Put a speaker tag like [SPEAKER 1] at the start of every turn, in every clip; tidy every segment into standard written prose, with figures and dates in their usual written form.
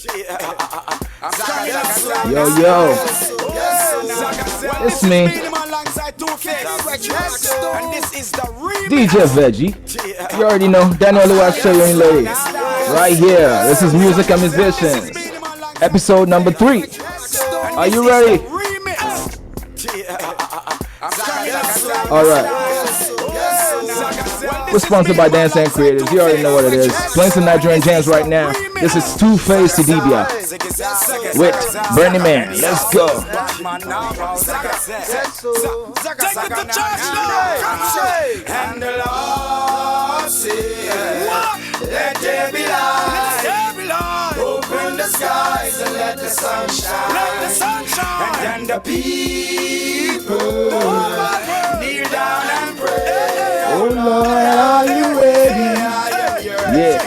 [SPEAKER 1] Yo, yo, it's me, DJ Veggie. You already know, Daniel Lewis show you in late. Right here, this is Music and Musicians, episode number 3. Are you ready? Alright. We're sponsored by Dance and Creatives. You already know what it is. Playing some Nigerian jams right now. This is Two-Face to Dibia with Bernie Man. Let's go.
[SPEAKER 2] And the Lord said, let there be light. Open the skies and let the sun shine. And then the people kneel down and pray.
[SPEAKER 1] Oh Lord, are you ready? Yeah.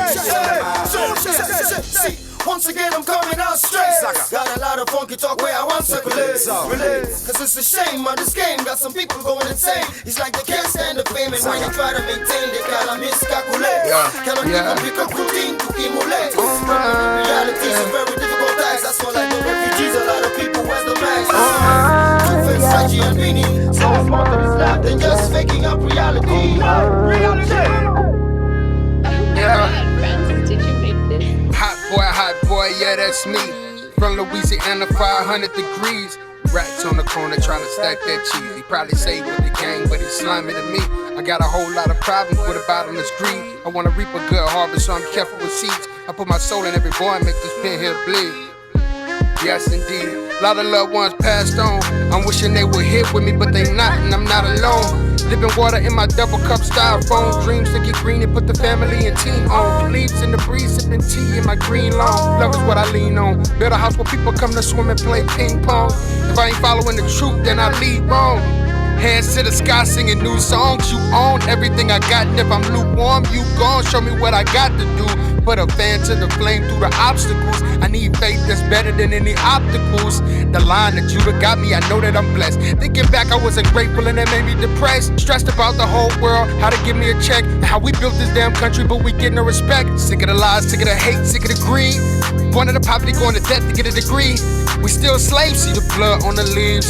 [SPEAKER 2] Once again, I'm coming out straight. Got a lot of funky talk where I want to relate. Cause it's a shame on this game. Got some people going insane. It's like they can't stand the fame. And when they try to maintain, they gotta miscalculate. Cannot even pick a routine to emulate. Reality is a very difficult task. That's why like the refugees, a lot of people wear the mask. Two-Face, Sachi, and Beanie. So it's more to this life than just faking up reality.
[SPEAKER 3] Did you make this?
[SPEAKER 4] Hot boy, yeah, that's me. From Louisiana, 500 degrees. Rats on the corner trying to stack that cheese. He probably say with the gang, but he's slimy to me. I got a whole lot of problems with a bottomless greed. I wanna reap a good harvest, so I'm careful with seeds. I put my soul in every boy and make this pen here bleed. Yes, indeed. A lot of loved ones passed on. I'm wishing they were here with me, but they not, and I'm not alone. Living water in my double cup styrofoam. Dreams to get green and put the family and team on. Leaves in the breeze, sipping tea in my green lawn. Love is what I lean on. Build a house where people come to swim and play ping pong. If I ain't following the truth, then I lead wrong. Hands to the sky singing new songs. You own everything I got, and if I'm lukewarm, you gone. Show me what I got to do. Put a fan to the flame through the obstacles. I need faith that's better than any obstacles. The line that Judah got me, I know that I'm blessed. Thinking back, I wasn't grateful and that made me depressed. Stressed about the whole world, how to give me a check, and how we built this damn country, but we get no respect. Sick of the lies, sick of the hate, sick of the greed. Born into poverty, going to debt to get a degree. We still slaves, see the blood on the leaves.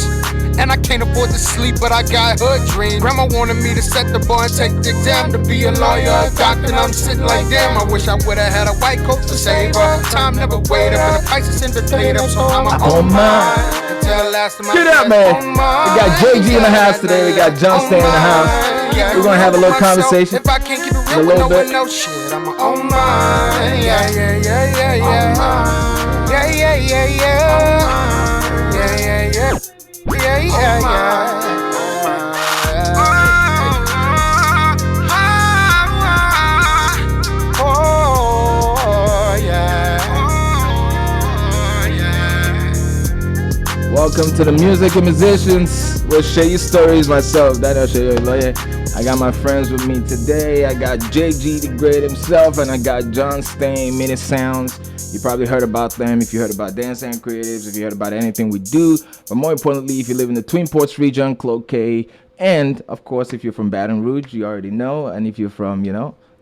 [SPEAKER 4] And I can't afford to sleep, but I got hood dreams. Grandma wanted me to set the bar and take the exam to be a lawyer, a doctor, and I'm sitting like damn. I wish I would've had a white coat to save her. Time never waited, and the prices in the plate up, so I'm on mine.
[SPEAKER 1] Get up, man. We got JayGee in the house today. We got John Staine in the house. We're gonna have a little conversation.
[SPEAKER 4] If I can't keep it real,
[SPEAKER 1] a little bit.
[SPEAKER 4] No shit, I'm on mine. Yeah. Yeah.
[SPEAKER 1] Welcome to the Music and Musicians. We'll share your stories myself. Daniel show you lawyer. I got my friends with me today. I got JayGee The Great himself, and I got John Staine, Minnesounds. You probably heard about them if you heard about Dance and Creatives, if you heard about anything we do. But more importantly, if you live in the Twin Ports region, Cloquet, and of course, if you're from Baton Rouge, you already know. And if you're from,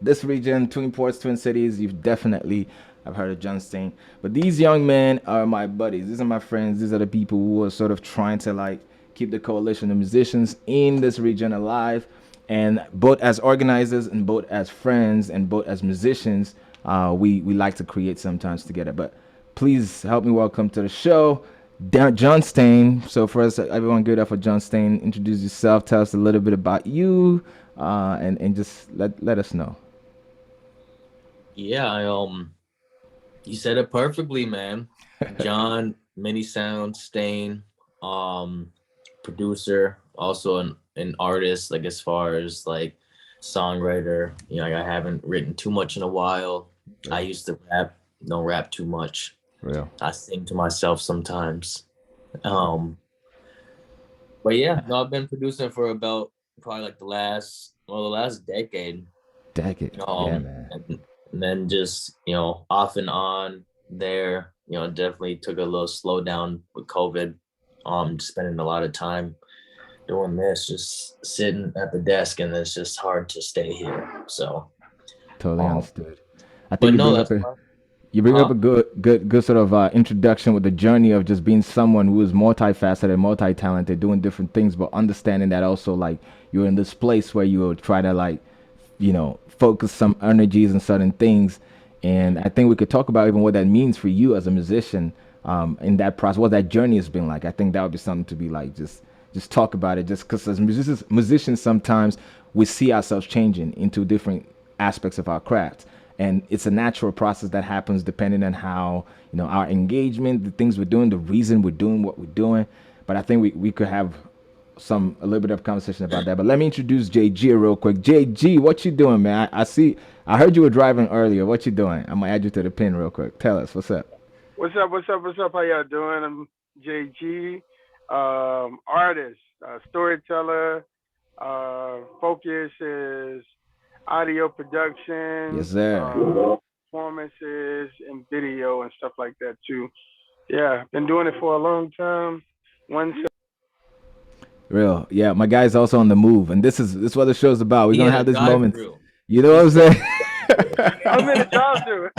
[SPEAKER 1] this region, Twin Ports, Twin Cities, you've definitely I've heard of John Staine. But these young men are my buddies. These are my friends. These are the people who are sort of trying to keep the coalition of musicians in this region alive. And both as organizers and both as friends and both as musicians, we like to create sometimes together. But please help me welcome to the show, John Staine. So for us, everyone give it up for John Staine. Introduce yourself. Tell us a little bit about you, and just let us know.
[SPEAKER 5] Yeah, you said it perfectly, man. John, Minnesounds, Staine, producer, also an artist, as far as songwriter. I haven't written too much in a while. I used to rap, don't rap too much.
[SPEAKER 1] Real.
[SPEAKER 5] I sing to myself sometimes. But yeah, no, I've been producing for about probably the last decade.
[SPEAKER 1] Yeah, man.
[SPEAKER 5] And then just, off and on there, definitely took a little slowdown with COVID. Just spending a lot of time doing this, just sitting at the desk, and it's just hard to stay here. So
[SPEAKER 1] totally understood. I
[SPEAKER 5] but
[SPEAKER 1] think
[SPEAKER 5] no, that's fine.
[SPEAKER 1] You bring up
[SPEAKER 5] Huh?
[SPEAKER 1] a good sort of introduction with the journey of just being someone who is multifaceted, multi-talented, doing different things, but understanding that also like you're in this place where you will try to like, focus some energies and certain things. And I think we could talk about even what that means for you as a musician, in that process, what that journey has been like. I think that would be something to be like just talk about it. Just because as musicians, sometimes we see ourselves changing into different aspects of our craft, and it's a natural process that happens depending on how our engagement, the things we're doing, the reason we're doing what we're doing. But I think we could have a little bit of conversation about that. But let me introduce JG real quick. JG, what you doing, man? I heard you were driving earlier. What you doing? I'm gonna add you to the pin real quick. Tell us what's up.
[SPEAKER 6] What's up? What's up? What's up? How y'all doing? I'm JG, artist, storyteller. Focus is audio
[SPEAKER 1] Yes,
[SPEAKER 6] production,
[SPEAKER 1] sir.
[SPEAKER 6] performances, and video and stuff like that too. Yeah, been doing it for a long time. One
[SPEAKER 1] Real, yeah. My guy's also on the move, and this is what the show's about. We're
[SPEAKER 5] He
[SPEAKER 1] gonna
[SPEAKER 5] in a
[SPEAKER 1] have these
[SPEAKER 5] drive
[SPEAKER 1] moments.
[SPEAKER 5] through.
[SPEAKER 1] You know what
[SPEAKER 5] He's
[SPEAKER 1] I'm
[SPEAKER 5] still.
[SPEAKER 1] saying?
[SPEAKER 6] I'm in the drive through.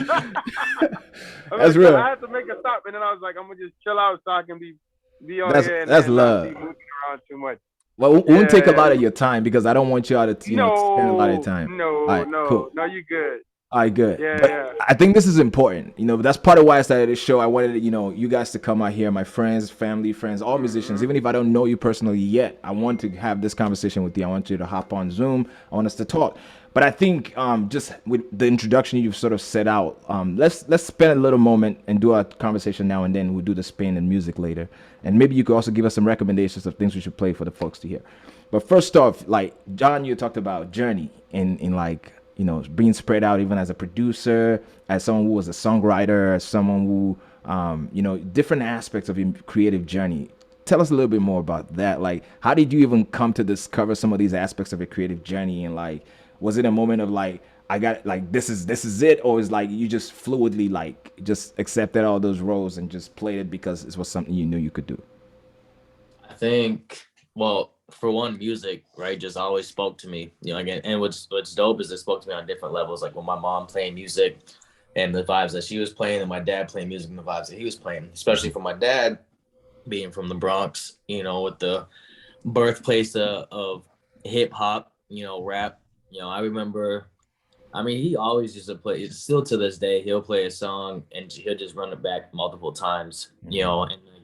[SPEAKER 1] That's real.
[SPEAKER 6] I had to make a stop, and then I was like, I'm gonna just chill out so I can be on
[SPEAKER 1] That's
[SPEAKER 6] here
[SPEAKER 1] that's
[SPEAKER 6] and not be
[SPEAKER 1] love.
[SPEAKER 6] moving around too much.
[SPEAKER 1] Well, we won't take a lot
[SPEAKER 6] Yeah.
[SPEAKER 1] of your time because I don't want y'all to, spend a lot of your
[SPEAKER 6] No,
[SPEAKER 1] time. All
[SPEAKER 6] no,
[SPEAKER 1] right,
[SPEAKER 6] no,
[SPEAKER 1] cool.
[SPEAKER 6] no. You good?
[SPEAKER 1] All right, good.
[SPEAKER 6] Yeah,
[SPEAKER 1] But
[SPEAKER 6] yeah.
[SPEAKER 1] I think this is important. That's part of why I started this show. I wanted, you guys to come out here, my friends, family, friends, all musicians.
[SPEAKER 6] Hmm.
[SPEAKER 1] Even if I don't know you personally yet, I want to have this conversation with you. I want you to hop on Zoom. I want us to talk. But I think just with the introduction you've sort of set out, let's spend a little moment and do our conversation now and then. We'll do the spin and music later, and maybe you could also give us some recommendations of things we should play for the folks to hear. But first off, like John, you talked about journey in like being spread out even as a producer, as someone who was a songwriter, as someone who different aspects of your creative journey. Tell us a little bit more about that. Like, how did you even come to discover some of these aspects of your creative journey? And like, was it a moment of like, I got like this is it, or is like you just fluidly like just accepted all those roles and just played it because it was something you knew you could do?
[SPEAKER 5] I think, well, for one, music, right, just always spoke to me. Again, and what's dope is it spoke to me on different levels. Like when my mom playing music and the vibes that she was playing, and my dad playing music and the vibes that he was playing. Especially for my dad being from the Bronx, with the birthplace of hip hop, rap. I remember. I mean, he always used to play. It's still to this day, he'll play a song and he'll just run it back multiple times, and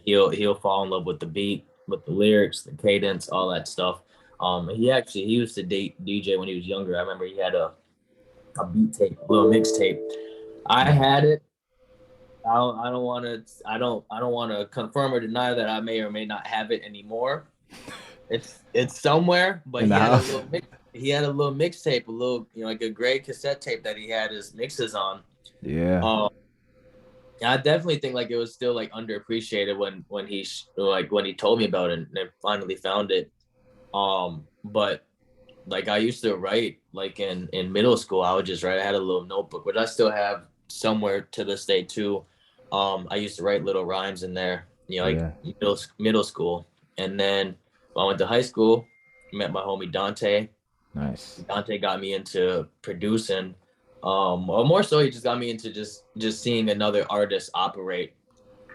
[SPEAKER 5] he'll fall in love with the beat, with the lyrics, the cadence, all that stuff. He used to date DJ when he was younger. I remember he had a beat tape, a little mixtape. I had it. I don't want to confirm or deny that I may or may not have it anymore. It's somewhere, but
[SPEAKER 1] In the house.
[SPEAKER 5] he had a little mixtape, a little like a gray cassette tape that he had his mixes on.
[SPEAKER 1] Yeah.
[SPEAKER 5] Um, and I definitely think like it was still like underappreciated when he told me about it and I finally found it. But like I used to write like in middle school, I would just write. I had a little notebook, which I still have somewhere to this day too. I used to write little rhymes in there, like
[SPEAKER 1] Yeah.
[SPEAKER 5] middle school, and then when I went to high school, met my homie Dante.
[SPEAKER 1] Nice.
[SPEAKER 5] Dante got me into producing. Or more so, he just got me into just seeing another artist operate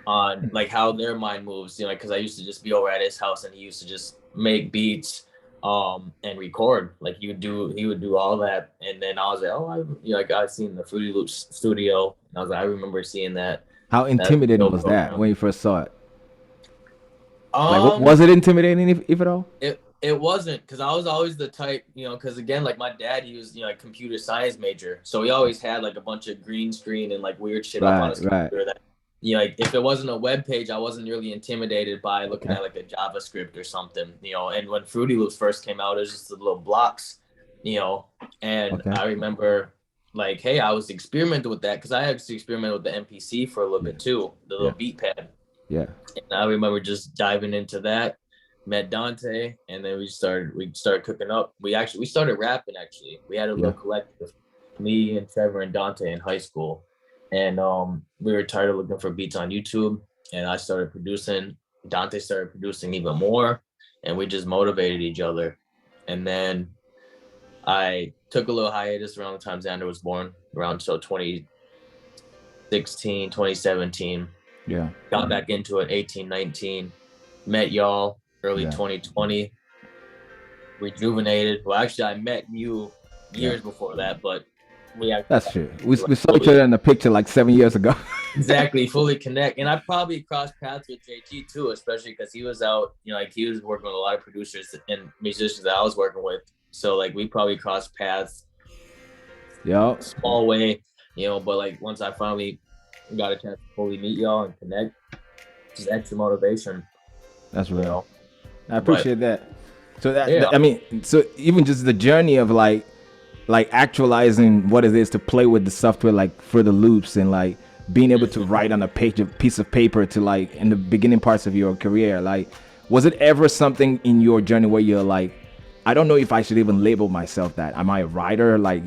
[SPEAKER 5] on like how their mind moves. Because I used to just be over at his house and he used to just make beats, and record. Like he would do all that, and then I was like, oh, like I seen the Fruity Loops studio, and I was like, I remember seeing that.
[SPEAKER 1] How
[SPEAKER 5] That
[SPEAKER 1] intimidating
[SPEAKER 5] dope
[SPEAKER 1] was that
[SPEAKER 5] program.
[SPEAKER 1] when you first saw it? Like, what
[SPEAKER 5] Um,
[SPEAKER 1] was it intimidating, if at all?
[SPEAKER 5] it wasn't, because I was always the type, because again, like my dad, he was like computer science major, so he always had like a bunch of green screen and like weird shit up on
[SPEAKER 1] Right,
[SPEAKER 5] his
[SPEAKER 1] right.
[SPEAKER 5] computer that like if it wasn't a web page, I wasn't really intimidated by looking
[SPEAKER 1] Okay.
[SPEAKER 5] at like a JavaScript or something. And when Fruity Loops first came out, it was just the little blocks, and
[SPEAKER 1] Okay.
[SPEAKER 5] I remember like, hey, I was experimenting with that because I actually experimented with the MPC for a little bit too, the
[SPEAKER 1] Yeah.
[SPEAKER 5] little beat pad.
[SPEAKER 1] Yeah.
[SPEAKER 5] And I remember just diving into that, met Dante, and then we started cooking up. We started rapping actually. We had a
[SPEAKER 1] Yeah.
[SPEAKER 5] little collective, me and Trevor and Dante in high school. And we were tired of looking for beats on YouTube, and I started producing. Dante started producing even more, and we just motivated each other. And then I took a little hiatus around the time Xander was born, around so 2017.
[SPEAKER 1] Yeah.
[SPEAKER 5] Got back into it 18, 19. Met y'all early
[SPEAKER 1] Yeah.
[SPEAKER 5] 2020. Rejuvenated. Well, actually, I met you years
[SPEAKER 1] Yeah.
[SPEAKER 5] before that, but we actually
[SPEAKER 1] That's true. We
[SPEAKER 5] like,
[SPEAKER 1] saw each other in a picture like 7 years ago.
[SPEAKER 5] exactly fully connect. And I probably crossed paths with JG too, especially because he was out, like he was working with a lot of producers and musicians that I was working with. So like we probably crossed paths
[SPEAKER 1] Yeah.
[SPEAKER 5] small way, but like once I finally got a chance to fully meet y'all and connect, just extra motivation,
[SPEAKER 1] That's
[SPEAKER 5] you
[SPEAKER 1] real.
[SPEAKER 5] know.
[SPEAKER 1] I
[SPEAKER 5] But
[SPEAKER 1] appreciate that. So
[SPEAKER 5] yeah,
[SPEAKER 1] I mean, so even just the journey of like actualizing what it is to play with the software, like for the loops, and like being able to write on a piece of paper to like in the beginning parts of your career, like was it ever something in your journey where you're like, I don't know if I should even label myself that. Am I a writer? Like,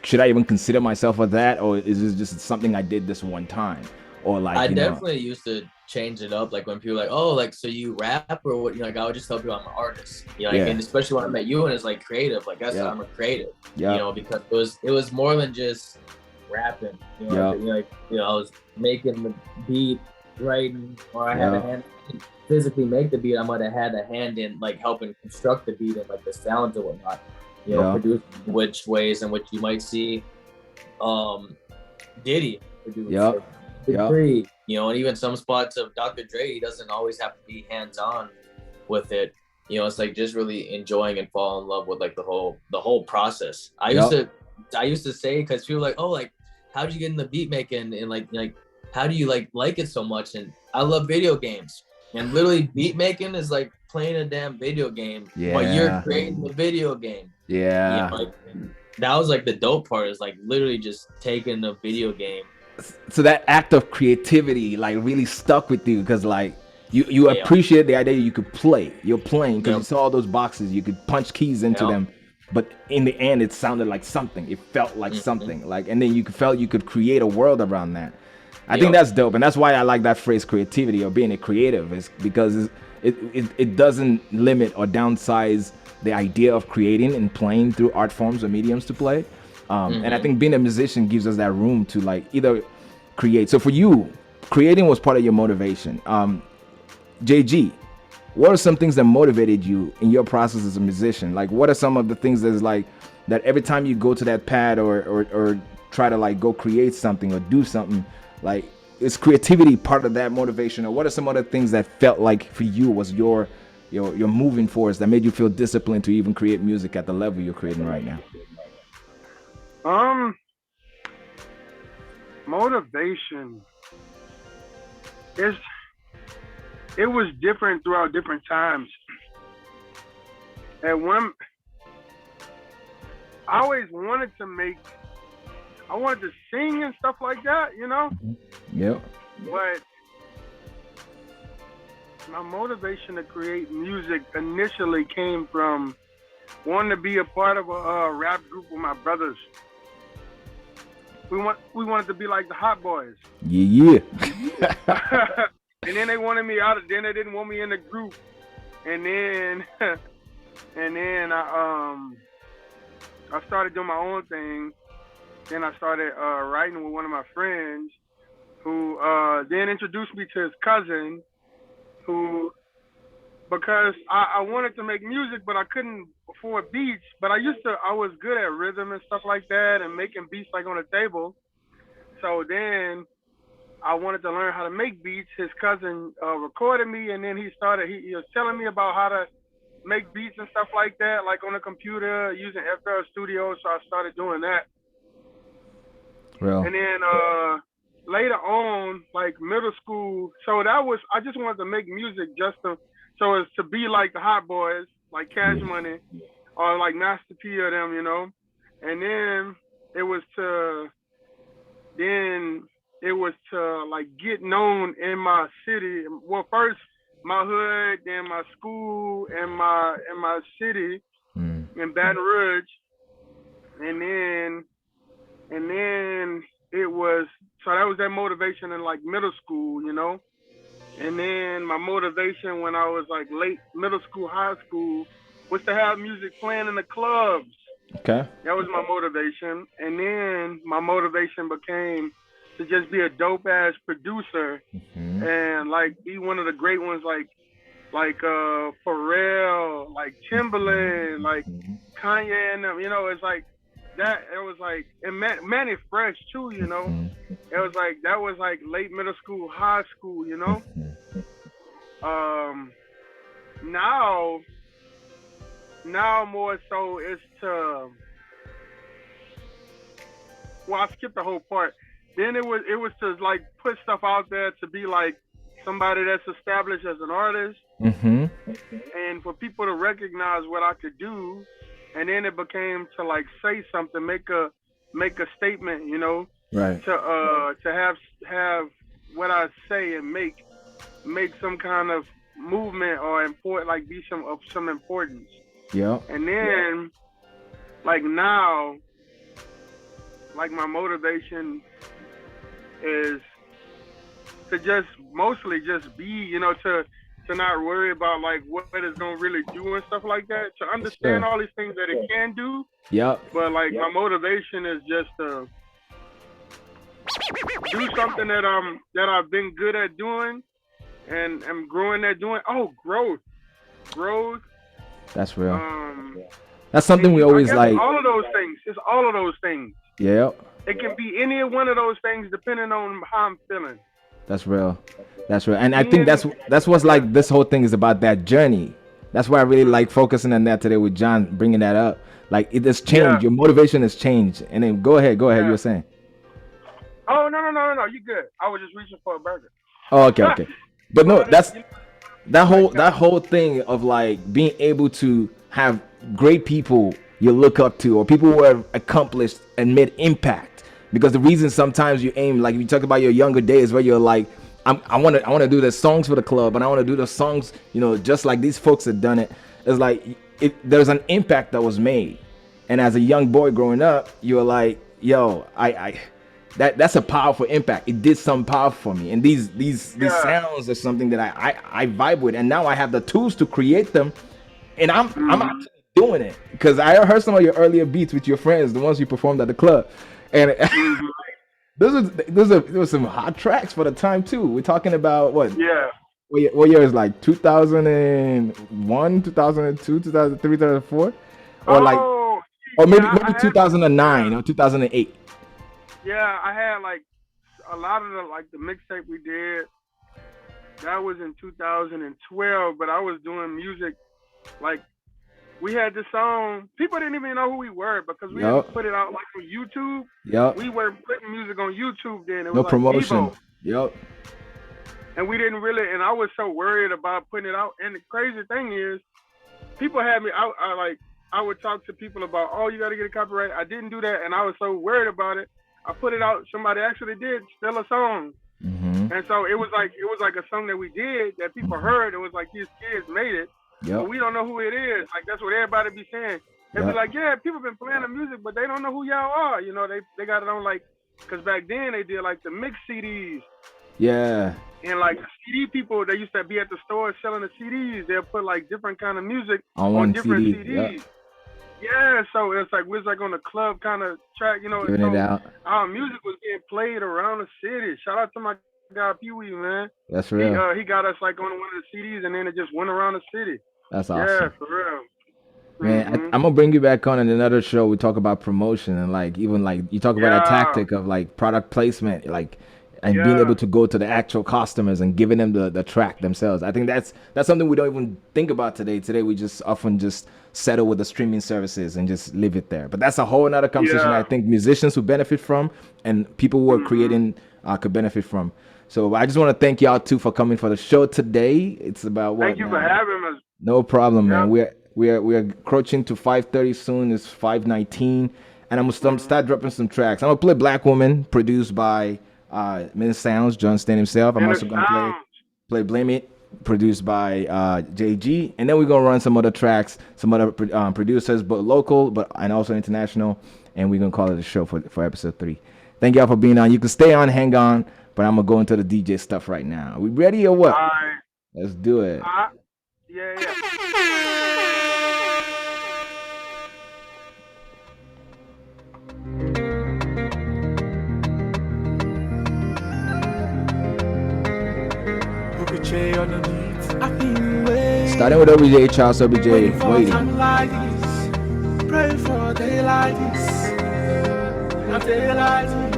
[SPEAKER 1] should I even consider myself a that, or is this just something I did this one time, or like
[SPEAKER 5] I definitely used to change it up. Like when people are like, oh, like so you rap or what? Like I would just tell people I'm an artist. Like, and especially when I met you and it's like creative. Like that's I'm a creative. Because it was more than just rapping. I was making the beat, writing, or I had a hand physically make the beat. I might have had a hand in like helping construct the beat and like the sounds and whatnot. Produce which ways in which you might see Diddy produce. Free, and even some spots of Dr. Dre, he doesn't always have to be hands-on with it. It's like just really enjoying and fall in love with like the whole process. I used to say, because people were like, oh, like how'd you get in the beat making and like how do you like it so much? And I love video games, and literally beat making is like playing a damn video game, but you're creating the video game. Like, that was like the dope part, is like literally just taking a video game.
[SPEAKER 1] So that act of creativity like really stuck with you, because like you appreciate the idea you could play. You're playing because you saw all those boxes, you could punch keys into them, but in the end it sounded like something. It felt like something, like, and then you felt you could create a world around that. I think that's dope, and that's why I like that phrase creativity, or being a creative, is because it doesn't limit or downsize the idea of creating and playing through art forms or mediums to play. And I think being a musician gives us that room to like either create. So for you, creating was part of your motivation. JG, what are some things that motivated you in your process as a musician? Like, what are some of the things that's like that every time you go to that pad or try to like go create something or do something, like is creativity part of that motivation? Or what are some other things that felt like for you was your moving force that made you feel disciplined to even create music at the level you're creating right now?
[SPEAKER 6] Motivation it was different throughout different times. At one, I always wanted to sing and stuff like that,
[SPEAKER 1] Yep.
[SPEAKER 6] But my motivation to create music initially came from wanting to be a part of a rap group with my brothers. We wanted to be like the Hot Boys.
[SPEAKER 1] Yeah.
[SPEAKER 6] And then they wanted me out. Then they didn't want me in the group. And then I started doing my own thing. Then I started writing with one of my friends, who then introduced me to his cousin, who, because I wanted to make music, but I couldn't afford beats. But I was good at rhythm and stuff like that, and making beats like on a table. So then I wanted to learn how to make beats. His cousin recorded me, and then he was telling me about how to make beats and stuff like that, like on a computer using FL Studio. So I started doing that.
[SPEAKER 1] Real.
[SPEAKER 6] And then later on, like middle school, so I just wanted to make music so as to be like the Hot Boys, like Cash Money, or like Master P or them, And then it was to like get known in my city. Well, first my hood, then my school, and my city in Baton Rouge, and then it was, so that was that motivation in like middle school, And then my motivation when I was like late middle school, high school, was to have music playing in the clubs.
[SPEAKER 1] Okay.
[SPEAKER 6] That was my motivation. And then my motivation became to just be a dope ass producer and like be one of the great ones like Pharrell, like Timberland, like Kanye and them. You know, it's like that. It was like and Manny Fresh too. You know, it was like that was like late middle school, high school. You know. Now, more so it's to. Well, I skipped the whole part. Then it was to like put stuff out there to be like somebody that's established as an artist, and for people to recognize what I could do, and then it became to like say something, make a statement, you know,
[SPEAKER 1] right?
[SPEAKER 6] To have what I say and make some kind of movement or important, like be of some importance.
[SPEAKER 1] Yeah.
[SPEAKER 6] And then like now, like my motivation is to just mostly just be, you know, to not worry about like what it's gonna really do and stuff like that. To understand all these things that it can do.
[SPEAKER 1] Yep.
[SPEAKER 6] But like my motivation is just to do something that I've been good at doing and am growing at doing. Oh, growth.
[SPEAKER 1] That's real. That's something we always like.
[SPEAKER 6] All of those things. It's all of those things.
[SPEAKER 1] Yeah.
[SPEAKER 6] It can be any one of those things depending on how I'm feeling.
[SPEAKER 1] That's real. And I think that's what's like this whole thing is about, that journey. That's why I really like focusing on that today with John, bringing that up. Like it has changed. Yeah. Your motivation has changed. And then go ahead. Yeah. You were saying.
[SPEAKER 6] Oh no, you good. I was just reaching for a burger.
[SPEAKER 1] Oh, okay. But no, that's that whole thing of like being able to have great people you look up to, or people who have accomplished and made impact. Because the reason sometimes you aim, like you talk about your younger days where you're like, I want to do the songs for the club, and I want to do the songs, you know, just like these folks have done it. It's like there's an impact that was made, and as a young boy growing up, you're like, yo, that's a powerful impact. It did something powerful for me, and these sounds are something that I vibe with, and now I have the tools to create them, and I'm actually doing it because I heard some of your earlier beats with your friends, the ones you performed at the club, and those are some hot tracks for the time too. We're talking about what? Yeah. What year is like 2001, 2002, 2003, 2004, or maybe 2009 or 2008.
[SPEAKER 6] Yeah, I had like a lot of the mixtape we did. That was in 2012, but I was doing music like. We had this song. People didn't even know who we were because we had to put it out like on YouTube. Yep. We were putting music on YouTube then. It was
[SPEAKER 1] no
[SPEAKER 6] like
[SPEAKER 1] promotion.
[SPEAKER 6] Evo.
[SPEAKER 1] Yep.
[SPEAKER 6] And we didn't really. And I was so worried about putting it out. And the crazy thing is, people had me. I would talk to people about, oh, you got to get a copyright. I didn't do that, and I was so worried about it. I put it out. Somebody actually did steal a song. And so it was like a song that we did that people heard. It was like these kids made it. Yep. But we don't know who it is. Like that's what everybody be saying. They be like, yeah, people been playing the music, but they don't know who y'all are. You know, they got it on like, because back then they did like the mix CDs.
[SPEAKER 1] Yeah.
[SPEAKER 6] And like the CD people, they used to be at the store selling the CDs. They'll put like different kind of music on different CDs. Yep. Yeah, so it's like we was like on the club kind of track, you know.
[SPEAKER 1] Giving it out.
[SPEAKER 6] Our music was getting played around the city. Shout out to my guy Pee Wee, man.
[SPEAKER 1] That's real.
[SPEAKER 6] He got us like on one of the CDs, and then it just went around the city.
[SPEAKER 1] That's awesome.
[SPEAKER 6] Yeah, for real.
[SPEAKER 1] Man, I'm gonna bring you back on in another show. We talk about promotion and like even like you talk about a tactic of like product placement, like and being able to go to the actual customers and giving them the track themselves. I think that's something we don't even think about today. Today we just often just settle with the streaming services and just leave it there. But that's a whole another conversation I think musicians who benefit from and people who are creating could benefit from. So I just want to thank y'all too for coming for the show today. It's about what?
[SPEAKER 6] Thank you for having us.
[SPEAKER 1] No problem, man. We're approaching to 5:30 soon. It's 5:19, and I'm gonna start dropping some tracks. I'm gonna play "Black Woman," produced by Minnesounds, John Staine himself. I'm also gonna play "Blame It," produced by JayGee, and then we're gonna run some other tracks, some other producers, but local, and also international, and we're gonna call it a show for episode 3. Thank y'all for being on. You can stay on, hang on, but I'm gonna go into the DJ stuff right now. We ready or what?
[SPEAKER 6] All right.
[SPEAKER 1] Let's do it.
[SPEAKER 6] Yeah.
[SPEAKER 1] Starting with Obije, Charles Obije, waiting.
[SPEAKER 7] Like this, pray for a day like this, a day like this.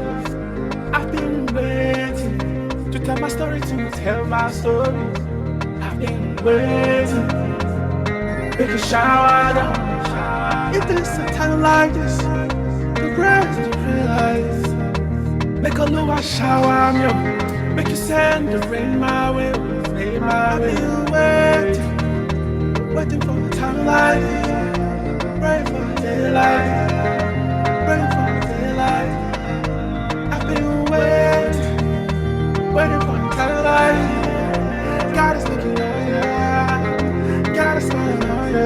[SPEAKER 7] I've been waiting to tell my story, to tell my story. I've been waiting, make a shower down. If there's a time like this, the grass to realize. Make a lower shower, yo. Make you send the rain my way, rain my way. I've been waiting for a time like this. Pray for daylight, pray for daylight. I've been waiting for a time like. God is looking on ya, God is smiling on ya.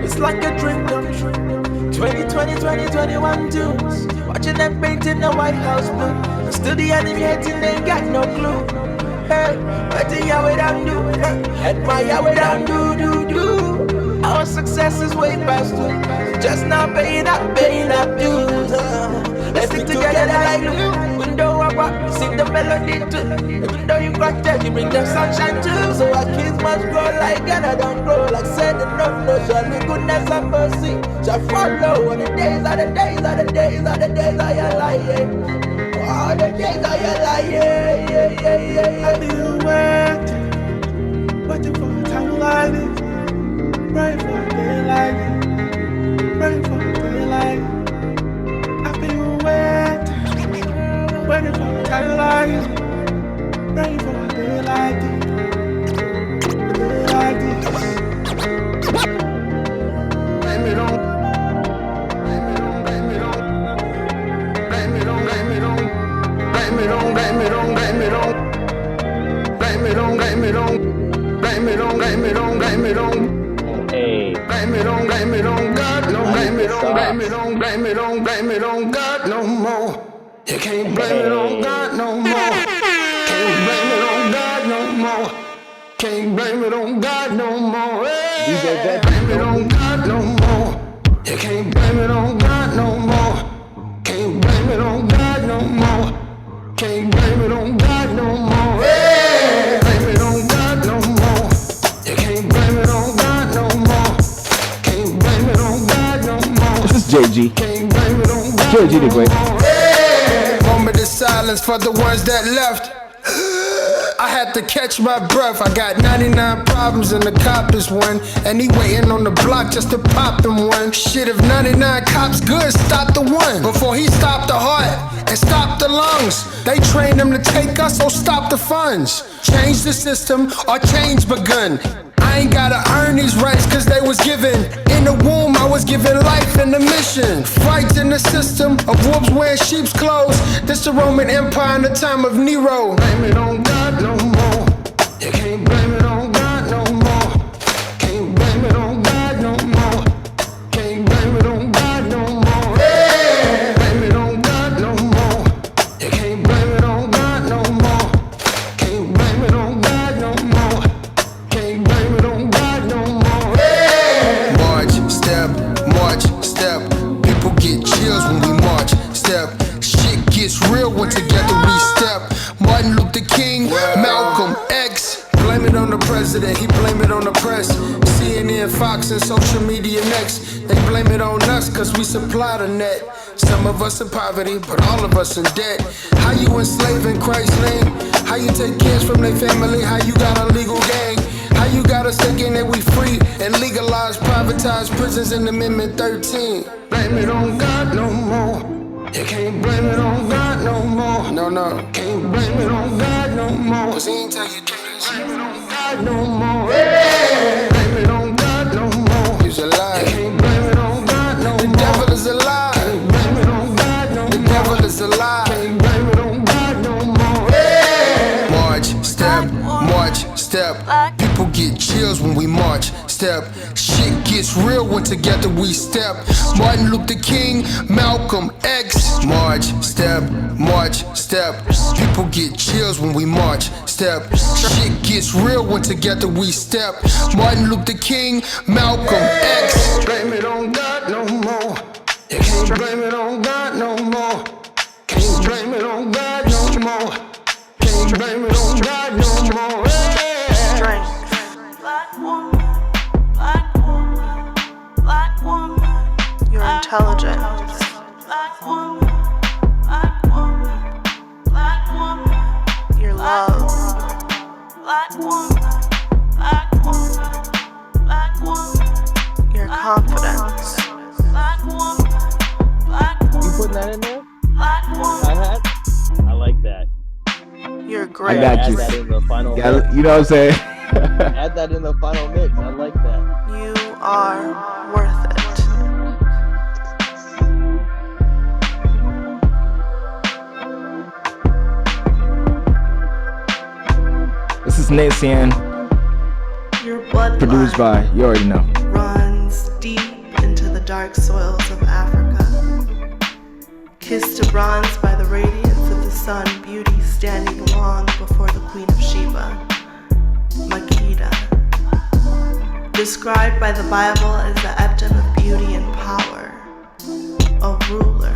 [SPEAKER 7] It's like a dream come true. 2020, 2021 tunes. Watching them painting the White House blue. Still the enemy hating, they ain't got no clue. Hey, what do Yahweh down do? Admire what down do. Our success is way past due. Just not paying up dues. Let's stick together like glue. Window up, sing the melody too. Even though you crack that, you bring the sunshine too. So our kids must grow like God, don't grow like said enough. No, surely goodness and mercy shall follow. On the days are the days are the days are the days of your life. All the days of your life, yeah. I've been waiting for a time like this. Pray for a day like this. Pray for a day like this. I've been waiting for a time like this. Pray for a day like this. A day like this. Blame it on.
[SPEAKER 5] Hey.
[SPEAKER 2] Blame it on God, no. Blame it on God no more. You can't blame it on God no more. Can't blame it on God no more. Can't blame it on God no more. Hey, blame it on God no more. You can't blame it on God no more. Can't blame it on God no more. Can't blame it on God no more. Hey, blame it on God no more. You can't blame it on God no more. Can't blame it on God no more.
[SPEAKER 1] This is JayGee.
[SPEAKER 2] Can't blame it on God
[SPEAKER 1] JayGee the Great.
[SPEAKER 2] Hey, moment of silence for the ones that left. I had to catch my breath. I got 99 problems and the cop is one. And he waiting on the block just to pop them one. Shit, if 99 cops good, stop the one. Before he stopped the heart and stopped the lungs. They trained him to take us, so stop the funds. Change the system or change begun. I ain't gotta earn these rights cause they was given. In the womb I was given life and a mission. Fights in the system of wolves wearing sheep's clothes. This the Roman Empire in the time of Nero. Blame it on God no more. You can't blame it on God no more. Can't blame it on God no more. Can't blame it on God no more. Hey, blame it on God no more. You can't blame it on God no more. Can't blame it on God no more. Can't blame it on God no more. Hey! March, step. People get chills when we march, step. Shit gets real when together we step. Martin Luther King, Malcolm X. Blame it on the president, he blame it on the press. CNN, Fox, and social media next. They blame it on us cause we supply the net. Some of us in poverty, but all of us in debt. How you enslaving Christ's name? How you take kids from their family? How you got a legal gang? How you got us thinking that we free and legalize privatized prisons in Amendment 13? Blame it on God no more. You can't blame it on God no more. No. Can't blame it on God no more. Cause he ain't tell you to blame it on God no more. Yeah. Blame it on God no more. He's a lie. You can't blame it on God no more. The devil is a lie. Can't blame it on God no more. The devil is a lie. Can't blame it on God no more. Yeah. March, step. People get chills when we march, step. Shit gets real when together we step. Martin Luther King, Malcolm X. March, step. People get chills when we march, step. Shit gets real when together we step. Martin Luther King, Malcolm X. Blame it on God no more. You can't blame it on God no more. Can't blame it on God no more. Can't blame it on God no more.
[SPEAKER 8] intelligence. Your love. Your confidence.
[SPEAKER 5] You putting that in there? Hi-hat? I like that.
[SPEAKER 8] Your
[SPEAKER 1] I
[SPEAKER 8] grace.
[SPEAKER 1] got you.
[SPEAKER 5] Add that in the final mix.
[SPEAKER 1] You know what I'm saying?
[SPEAKER 5] Add that in the final mix. I like that.
[SPEAKER 8] You are worth it.
[SPEAKER 1] This is Minnesounds,
[SPEAKER 8] Your bloodline
[SPEAKER 1] produced by, you already know.
[SPEAKER 8] runs deep into the dark soils of Africa. Kissed to bronze by the radiance of the sun, beauty standing long before the Queen of Sheba, Makeda. Described by the Bible as the epitome of beauty and power, a ruler.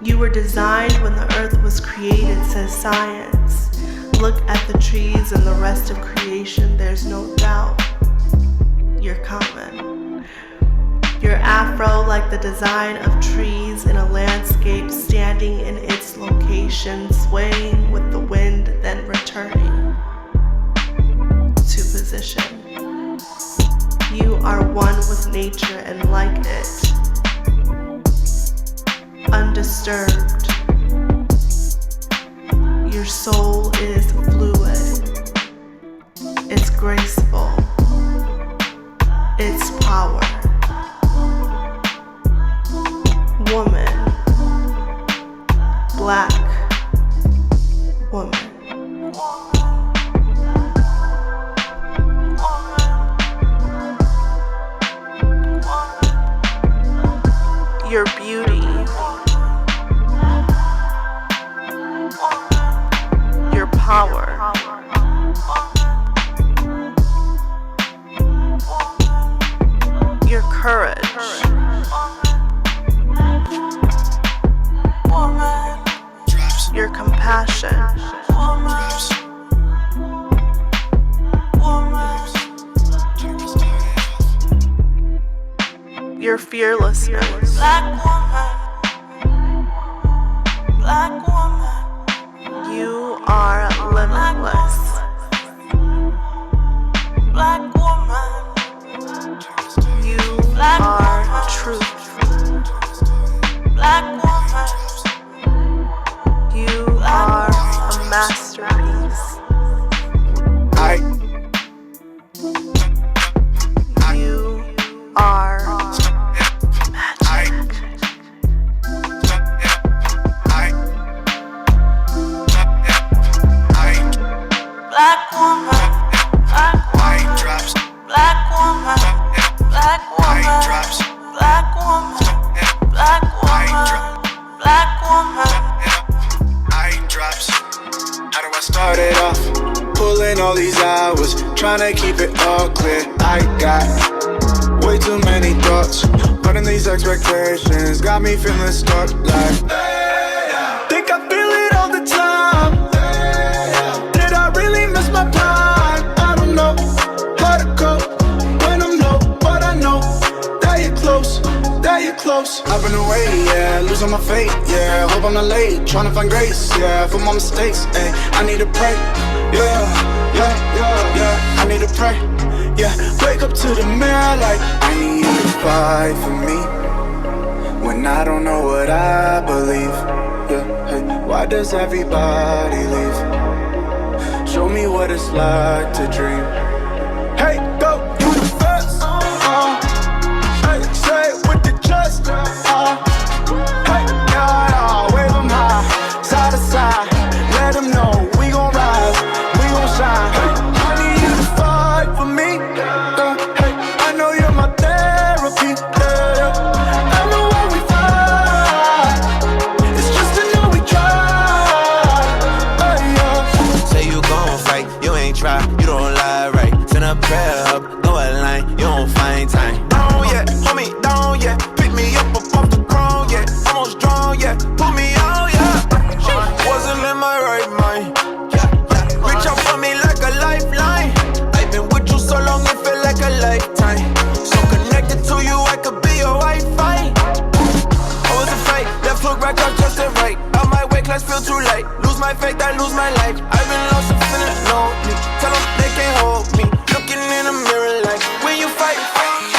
[SPEAKER 8] You were designed when the earth was created, says science. Look at the trees and the rest of creation, there's no doubt you're coming. Your afro like the design of trees in a landscape, standing in its location, swaying with the wind, then returning to position. You are one with nature and like it, undisturbed. Your soul is fluid, it's graceful, it's power. Woman, black woman. Your beauty, your power, your courage, your compassion, your fearlessness. You are limitless. You are truth. You are a masterpiece. You are magic. Black woman, black woman, black woman, black woman, black woman, black woman, black woman.
[SPEAKER 2] How do I start it off? Pulling all these hours, trying to keep it all clear. I got way too many thoughts, putting these expectations got me feeling stuck like think I feel it all the time. Did I really miss my prime? I don't know how to cope when I'm low, but I know that you're close, that you're close. I've been away, yeah, losing my faith, yeah. Hope I'm not late, trying to find grace, yeah, for my mistakes, ayy. I need to pray, yeah, yeah, yeah, yeah. I need to pray, yeah. Wake up to the mirror like I need you to fight for me when I don't know what I believe, yeah. Hey, why does everybody leave? Show me what it's like to dream. Hey, go, you the best. Hey, say it with the chest. Hey, yeah, wave them high, side to side. Let them know we gon' rise, we gon' shine. Hey, I need you to fight for me. Hey, I know you're my therapy. I know when we fight, it's just to know we try. Hey, yeah.
[SPEAKER 9] Say you gon' fight, you ain't try, you don't lie right. Send a prayer up, go a line, you don't find time. Down yet, hold me down yet, pick me up off the ground yet, almost drowned yet, pull me out yet. Wasn't in my right mind. Reach out for me like a lifeline. I've been with you so long, it felt like a lifetime. So connected to you, I could be your Wi-Fi. feel too late. Lose my faith, I lose my life. I've been lost and feeling lonely. Tell them they can't hold me. Looking in the mirror like, when you fight for me.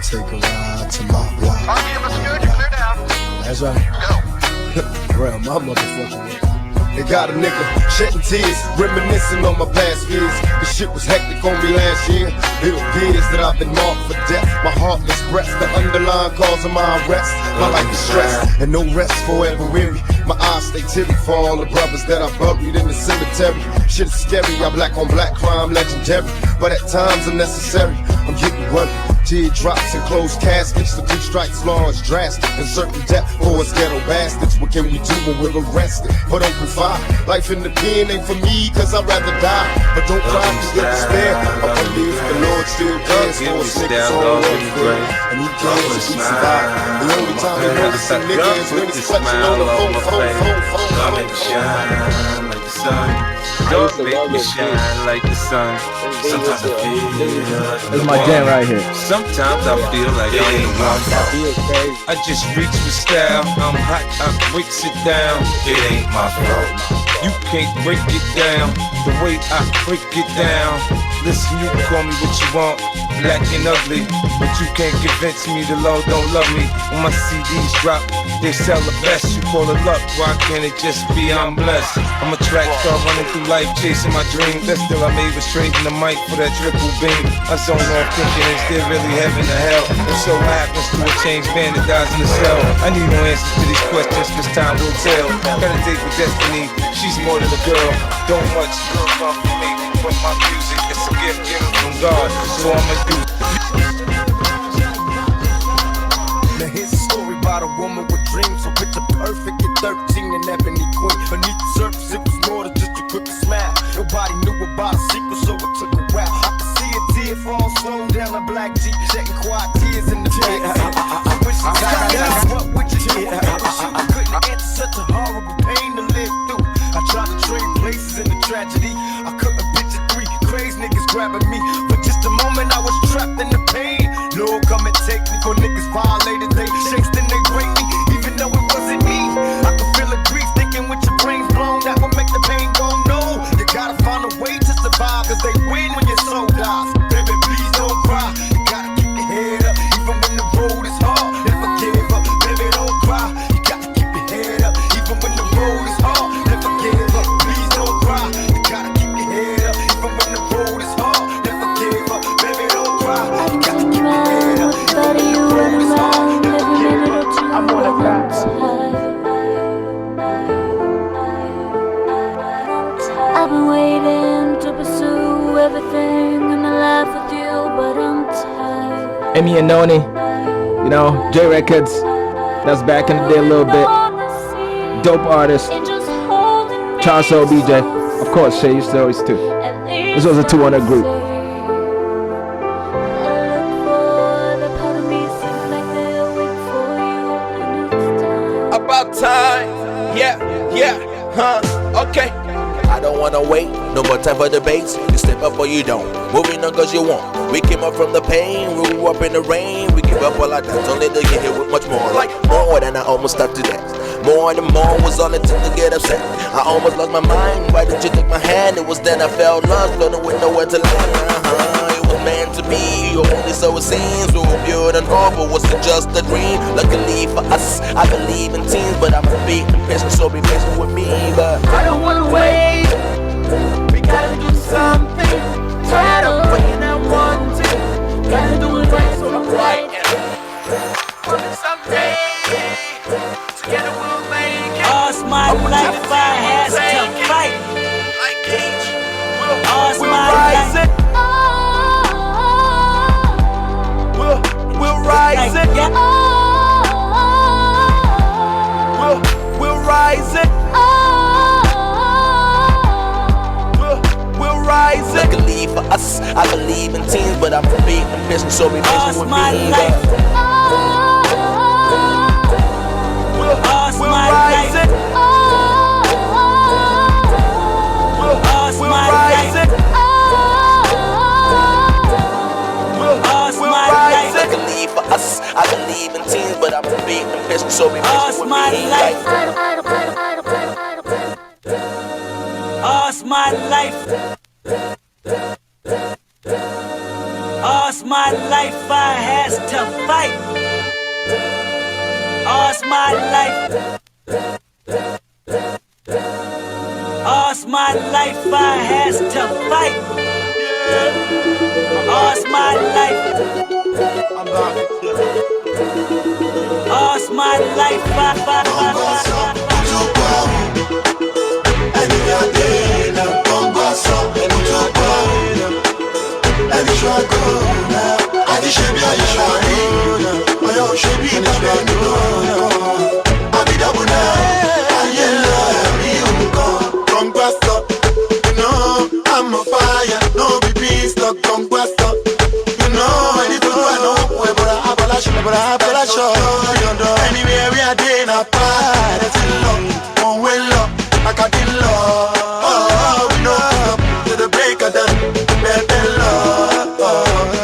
[SPEAKER 2] Take a ride to my block. That's right. Real, my motherfucker. They got a nigga shedding tears, reminiscing on my past years. This shit was hectic on me last year. Little years that I've been marked for death. My heartless breath, the underlying cause of my arrest. My life is stressed, and no rest forever weary. My eyes stay teary for all the brothers that I buried in the cemetery. Shit is scary, I black on black crime legendary. But at times unnecessary, I'm getting worried. Teardrops and closed caskets, the 3 strikes law is drastic. And certain death for us ghetto bastards. What can we do when we're arrested? But open fire, life in the pen ain't for me, cause I'd rather die. But don't cry, cause get despair. I wonder if the Lord still cares for us niggas all over. And he cares if we survive. The only time he notices some nigga is when he's clutching on the phone.
[SPEAKER 10] God make me shine like the sun. God make me shine like the sun. Sometimes I feel
[SPEAKER 1] This is my jam right here.
[SPEAKER 10] Sometimes I feel like I ain't one. I just reach for style. I'm hot, I breaks it down. It ain't my fault. You can't break it down the way I break it down. Listen, you can call me what you want, black and ugly, but you can't convince me the Lord don't love me. When my CDs drop, they sell the best. You call it luck, why can't it just be I'm blessed? I'm a track star running through life, chasing my dream. That's still I made was trading the mic for that triple beam. I zone off thinking, is there really heaven or hell? If so, what happens to a changed man that dies in the cell? I need no answers to these questions, cause time will tell. Got a date with destiny, she's more than a girl. Don't much girl come for me, but my music is a gift given from God, so I'ma do.
[SPEAKER 2] Now here's a story about a woman with dreams, so picture perfect at 13, an ebony queen. Beneath the surface, it was more than just a quick smile. Nobody knew about a secret, so it took a while. I could see a tear fall slow down a black Jeep, shedding quiet tears in the backseat. I wish I got what would you do? I couldn't answer such a horrible pain to live through. I tried to trade places in the tragedy. I couldn't picture 3 crazy niggas grabbing me. For just a moment, I was trapped in the pain. Lord, come and take me. For niggas violated, they chased and they raped me, even though it wasn't me. I could feel the grief thinking with your brains blown, that would make the pain go no. You gotta find a way to survive, cause they win when your soul dies. Baby, please don't cry. You gotta keep your head up, even when the road is hard. Never give up, baby, don't cry. You gotta keep your head up, even when the road is hard. Never give up, please don't cry. You gotta keep your head up, even when the road is hard. Never give up, baby, don't cry. You gotta keep your head up, even when the road is hard. Never give up, I wanna cry.
[SPEAKER 11] I've been waiting to pursue everything in my life with you, but I'm tired.
[SPEAKER 1] Amy and Noni, you know, J Records. That's back in the day a little bit. Dope artist. Charles Obije. Of course, Shay Stories too. This was a 200 group.
[SPEAKER 9] About time, okay. I don't wanna wait, no more time for debates. You step up or you don't, moving on cause you won't. We came up from the pain, we grew up in the rain. We give up all our time, don't let them get hit with much more. Like more than I almost stopped to that. More and more was all it took to get upset. I almost lost my mind, why did you take my hand? It was then I felt lost, don't know nowhere to land. It was meant to be, only so it seems. So pure and raw, but was it just a dream? Luckily for us, I believe in teams, but I'm a big patient, so be patient with me. But
[SPEAKER 7] I don't wanna wait, we gotta do something. Tired of waiting and wanting, gotta do it right, so I'm writing. Someday, together we'll make it.
[SPEAKER 12] All's my life I has to fight. All's my life.
[SPEAKER 9] We'll rise it. We'll rise it. We'll rise it. Luckily for us, I believe in teams, but I'm a big ambition, so be patient with me. We'll rise it. We'll rise it. We'll rise
[SPEAKER 12] so me All's my life. All's my life. All's my life I has to fight. All's my life. All's my life I has to fight. All's my life. All's my life
[SPEAKER 2] I'm a fire, no be peace, no conquest. You know, anything I know, but I anywhere we are doing a part, it's in love, one way love, I got in love. Oh, we know, to the break of dawn, better love.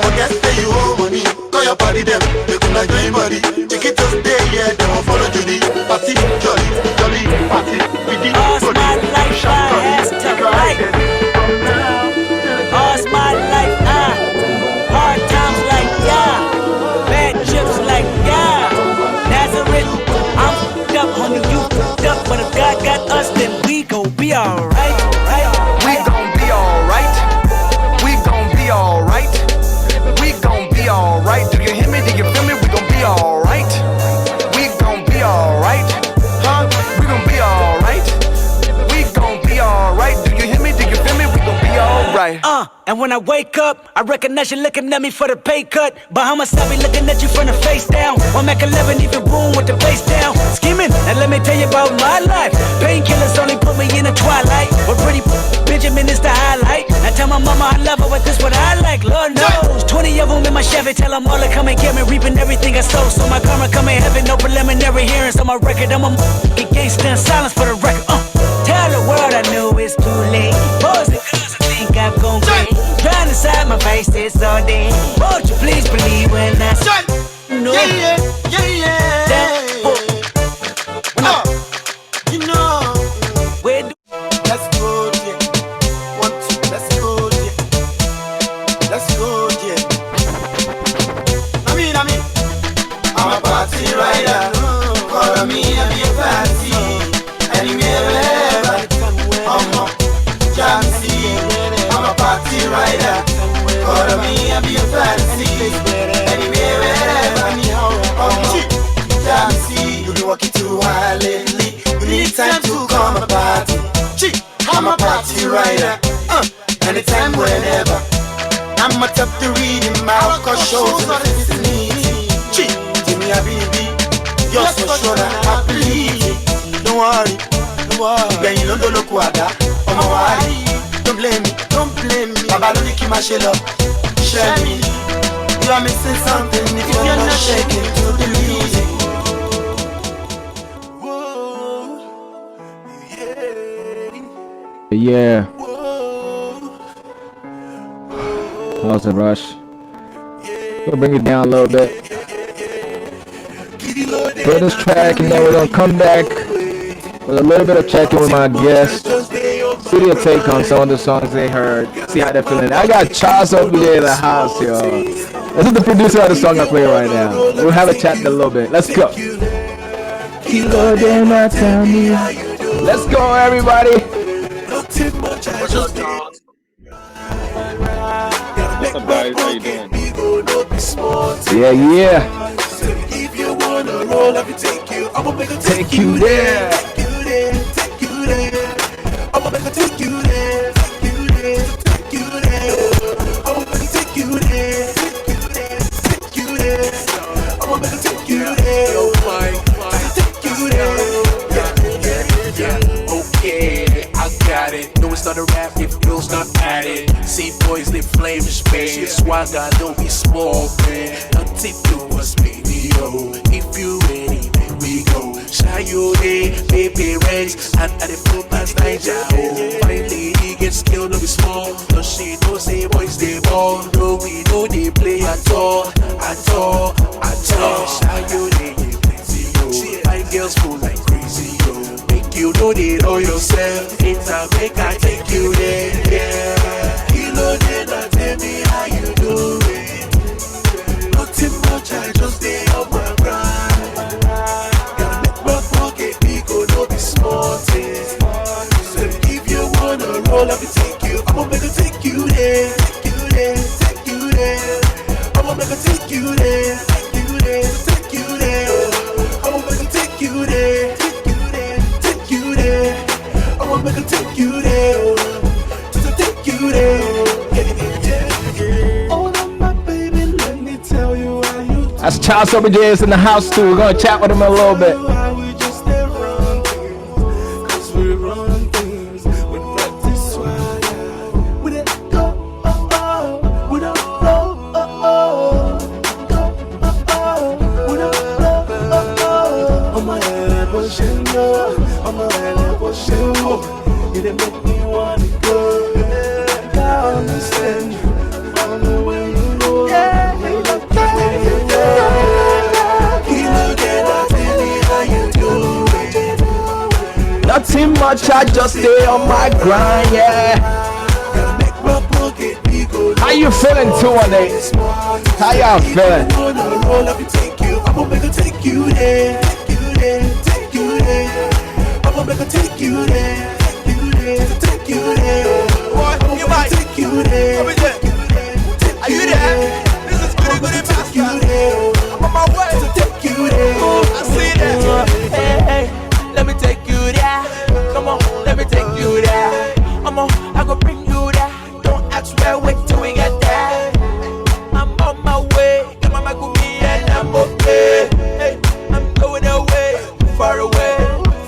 [SPEAKER 2] Forget that you owe money, call your body them, they could like anybody. Take it to stay here, they won't follow Judy. Party, jolly, jolly, party, we did my life, I has to fight.
[SPEAKER 12] All's my life, hard times like bad trips like Nazareth, I'm f***ed up, honey, you f***ed up. But if God got us, then we gon' be alright.
[SPEAKER 13] We gon' be alright. We gon' be alright. We gon' be alright. Do you hear me? Do you feel me? We gon' be alright. We gon' be alright. Huh? We gon' be alright. We gon' be alright. Do you hear me? Do you feel me? We gon' be alright.
[SPEAKER 12] And when I wake up, I recognize you looking at me for the pay cut. Bahamas, I be looking at you from the face down. One Mac 11, even room with the face down. Scheming, and let me tell you about my life. Painkillers only put me in the twilight. But pretty Benjamin is the highlight. I tell my mama I love her, but this what I like, Lord knows. 20 of them in my Chevy, tell them all to come and get me. Reaping everything I sow, so my karma come in heaven. No preliminary hearings on my record. I'm a gangster in silence for the record. Tell the world I knew it's too late. Boys and girls, I think I'm gon' break. Trying to side my face this all day. Won't you please believe when I say no? Yeah.
[SPEAKER 2] You know,
[SPEAKER 12] where do
[SPEAKER 2] let's go, yeah. 1, 2, let's go, yeah. Let's go, yeah. I mean, I'm a party rider. Follow me and be a party. Anywhere, wherever. I'm a Jamsey. I'm a party rider. Follow me and be a fancy. Anywhere, wherever. I'm a Jamsey. You be walking too high lately. You need time to come a party. I'm a party rider. Anytime, whenever. I'm a top to read in my alcohol shows on the vicinity. Give me a baby. You're so sure that I believe. Don't worry. Ben you don't look what that. I'm a worry. Don't blame me. Baba don't keep my shell up. Share me. You are missing something if you're not shaking to the music.
[SPEAKER 1] Yeah. That was a rush. We'll bring it down a little bit. Play this track and then we're gonna come back with a little bit of checking with my guests. See their take on some of the songs they heard. See how they're feeling. I got Charles Obije in the house, yo. This is the producer of the song I play right now. We'll have a chat in a little bit. Let's go. Let's go, everybody.
[SPEAKER 14] What's up, guys? How you doing?
[SPEAKER 1] Yeah.
[SPEAKER 2] If you wanna roll, I can take you. I'ma make a
[SPEAKER 1] take you there.
[SPEAKER 2] I'ma make a take you there. Take you there. I'ma make a take you there. Take you there. I'ma make a take you there. Oh my, take you there. Yeah. Okay, I got it. No, it's not a rap if Bill's not at it. See boys, they flame in space. Swagger, don't be small, man. Nothing to us, baby, yo. If you ready, then we go. Shy you day, baby Rex. And at the full past Niger, oh. Finally, he gets killed, don't be small. No, she don't say boys, they ball. No, we know they play at all. Shy you day, plenty, yo.
[SPEAKER 7] make I take you there, yeah. Kilo day, now tell me how you do it. Nothing much, I just stay on my grind. Gotta make my pocket big, oh, no be small things. So if you wanna roll, let me take you. I'ma make her take you there, take you there, take you there. I'ma make her take you there, take you there, take you there. I'ma make her take you there, take you there, take you there. I'ma make her take you there, just to take you there. Oh, my baby, let me tell you how you do.
[SPEAKER 1] That's Charles Obije is in the house too. We're gonna chat with him a little bit.
[SPEAKER 7] How we just stay run things, 'cause we run things with practice swagger. We let go, oh, oh, we don't go, oh, oh, go, oh, oh, we don't go, oh, oh. On my head, what's your no? On my head, what's your no? You didn't make me wanna go. I understand you on the way you go. Yeah, you look
[SPEAKER 1] Nothing much, I just stay on my grind, yeah. How you feeling, 218? How y'all feeling?
[SPEAKER 7] I'ma make her take you there, take you there, take you there. I'ma make her take you there, take you there, take you there. Boy, you might take you there. Are you there? This is good, good, take you there. I'm on my way to take you there. I see that. Hey, hey, let me take you there. Come on, let me take you there. I go bring you there. Don't ask where, wait till we get there. I'm on my way. Come on, with me and I'm okay. Hey, I'm going away, far away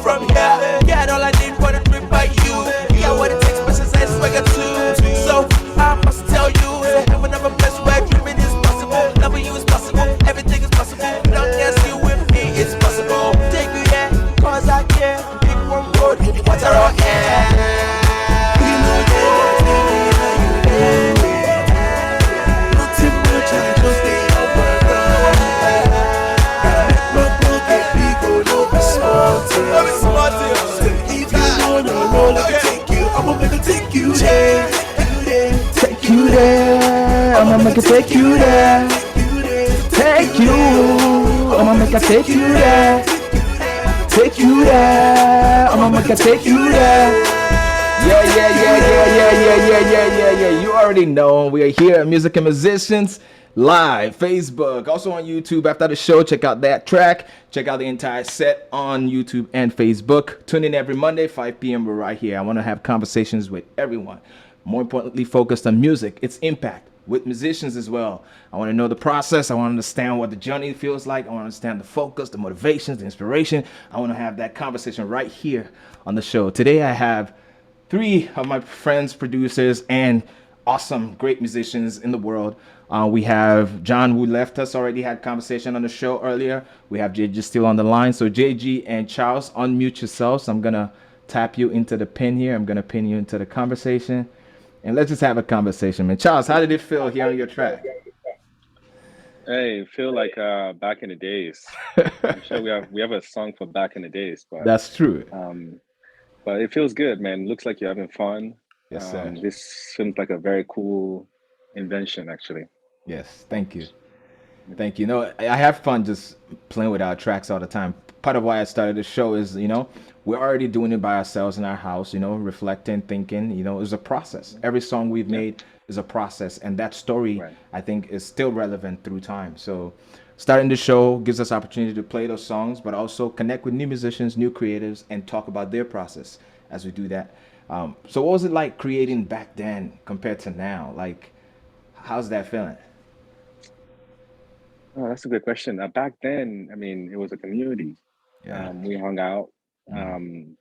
[SPEAKER 7] from here. Get all I need for the trip by you. Yeah, what it takes, but and swagger too. So I must tell you, it's a heaven of a place where dreaming is possible. Loving you is possible, everything is possible. Long as you with me, it's possible. Take you there, cause I care. Big one road, water or air. Take you there,
[SPEAKER 1] Take you there, I'ma make it take you there. Take you, I'ma make it take you there. Take you there, I'ma make it take you there. Yeah. You already know we are here at Music and Musicians live, Facebook, also on YouTube. After the show, check out that track. Check out the entire set on YouTube and Facebook. Tune in every Monday, 5 p.m. We're right here. I want to have conversations with everyone. More importantly, focused on music, its impact with musicians as well. I want to know the process. I want to understand what the journey feels like. I want to understand the focus, the motivations, the inspiration. I want to have that conversation right here on the show. Today, I have 3 of my friends, producers, and awesome, great musicians in the world. We have John, who left us, already had conversation on the show earlier. We have JayGee still on the line. So JayGee and Charles, unmute yourselves. I'm going to tap you into the pin here. I'm going to pin you into the conversation. And let's just have a conversation, man. Charles, how did it feel hearing your track?
[SPEAKER 14] Hey, feel like back in the days. I'm sure we have a song for back in the days, but
[SPEAKER 1] That's true.
[SPEAKER 14] but it feels good, man. Looks like you're having fun.
[SPEAKER 1] Yes, sir.
[SPEAKER 14] This seems like a very cool invention, actually.
[SPEAKER 1] Yes, thank you. Thank you. No, I have fun just playing with our tracks all the time. Part of why I started the show is, we're already doing it by ourselves in our house, reflecting, thinking, it's a process. Every song we've made is a process. And that story, I think, is still relevant through time. So starting the show gives us opportunity to play those songs, but also connect with new musicians, new creatives, and talk about their process as we do that. So what was it like creating back then compared to now? Like, how's that feeling?
[SPEAKER 14] Oh, that's a good question. Back then, I mean, it was a community.
[SPEAKER 1] Yeah.
[SPEAKER 14] We hung out, found